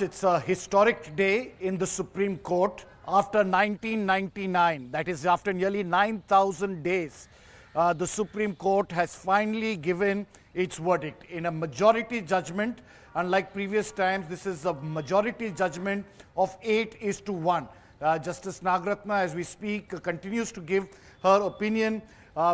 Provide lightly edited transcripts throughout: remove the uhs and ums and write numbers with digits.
It's a historic day in the Supreme Court after 1999, that is, after nearly 9,000 days. The Supreme Court has finally given its verdict in a majority judgment. Unlike previous times, this is a majority judgment of 8-1. Justice Nagaratna, as we speak, continues to give her opinion,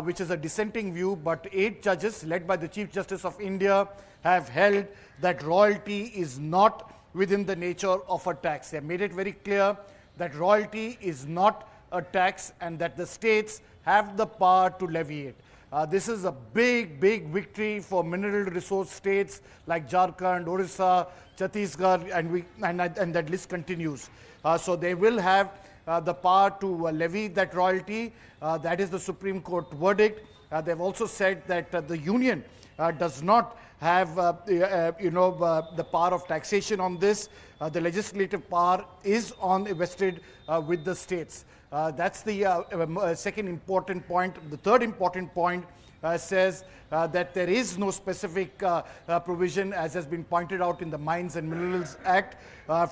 which is a dissenting view, but 8 judges, led by the Chief Justice of India, have held that royalty is not within the nature of a tax. They have made it very clear that royalty is not a tax and that the states have the power to levy it. This is a big victory for mineral resource states like Jharkhand, Orissa, Chhattisgarh, and that list continues. So they will have the power to levy that royalty. That is the Supreme Court verdict. They've also said that the union does not have the power of taxation on this. The legislative power is vested with the states. That's the second important point. The third important point says that there is no specific provision, as has been pointed out in the Mines and Minerals Act,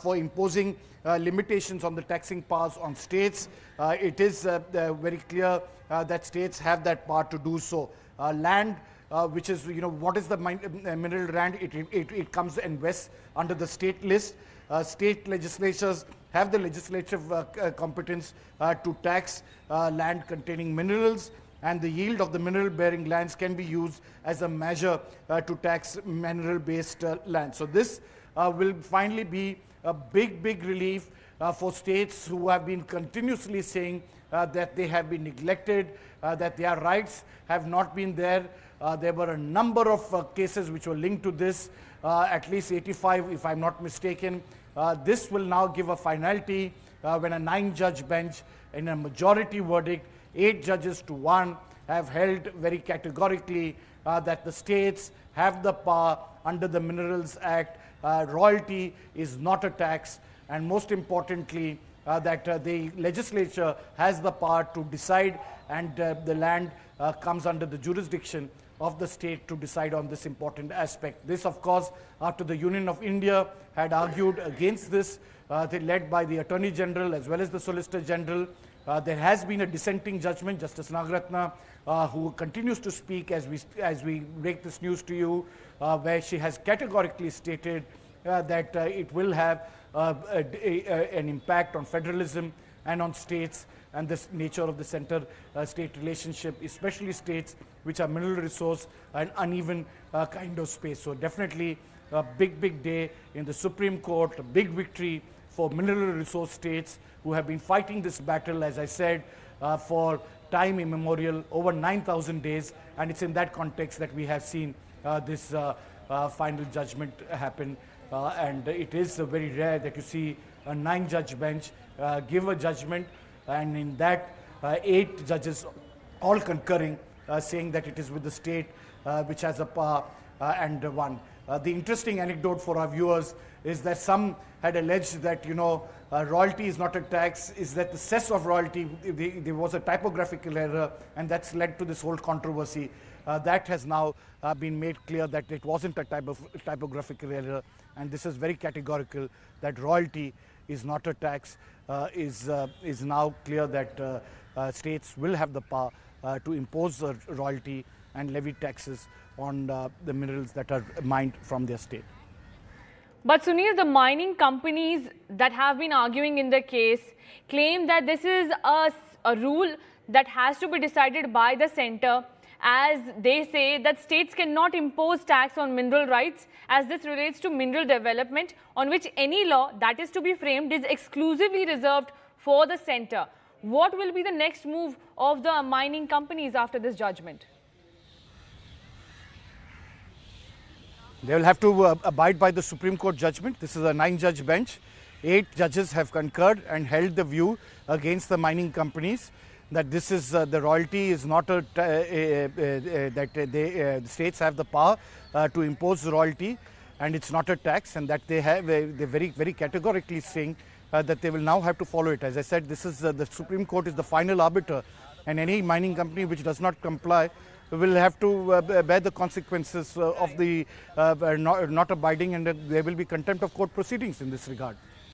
for imposing limitations on the taxing powers on states. It is very clear that states have that power to do so. Land, which is, what is the mineral land? It comes and vests under the state list. State legislatures have the legislative competence to tax land containing minerals, and the yield of the mineral-bearing lands can be used as a measure to tax mineral-based land. So this will finally be a big relief for states who have been continuously saying that they have been neglected, that their rights have not been there. There were a number of cases which were linked to this, at least 85 if I'm not mistaken. This will now give a finality when a 9-judge bench in a majority verdict, 8 judges to 1, have held very categorically that the states have the power under the Minerals Act. Royalty is not a tax, and most importantly, that the legislature has the power to decide, and the land comes under the jurisdiction of the state to decide on this important aspect. This, of course, after the Union of India had argued against this, led by the Attorney General as well as the Solicitor General. There has been a dissenting judgment, Justice Nagaratna, who continues to speak as we break this news to you, where she has categorically stated that it will have an impact on federalism and on states and the nature of the center-state relationship, especially states which are mineral resource and uneven kind of space. So definitely a big day in the Supreme Court, a big victory for mineral resource states who have been fighting this battle, as I said, for time immemorial, over 9,000 days, and it's in that context that we have seen this final judgment happen. And it is very rare that you see a 9-judge bench give a judgment, and in that 8 judges all concurring, saying that it is with the state which has a power and won. The interesting anecdote for our viewers is that some had alleged that royalty is not a tax, is that the cess of royalty, there was a typographical error, and that's led to this whole controversy. That has now been made clear that it wasn't a typographical error, and this is very categorical that royalty is not a tax. Is now clear that states will have the power to impose royalty and levy taxes on the minerals that are mined from their state. But Sunil, the mining companies that have been arguing in the case claim that this is a rule that has to be decided by the center, as they say that states cannot impose tax on mineral rights, as this relates to mineral development, on which any law that is to be framed is exclusively reserved for the center. What will be the next move of the mining companies after this judgment? They will have to abide by the Supreme Court judgment. This is a 9-judge bench. 8 judges have concurred and held the view against the mining companies that this is the royalty is not that the states have the power to impose royalty, and it's not a tax, and that they're very categorically saying that they will now have to follow it. As I said, this is the Supreme Court is the final arbiter, and any mining company which does not comply will have to bear the consequences of the not abiding, and there will be contempt of court proceedings in this regard.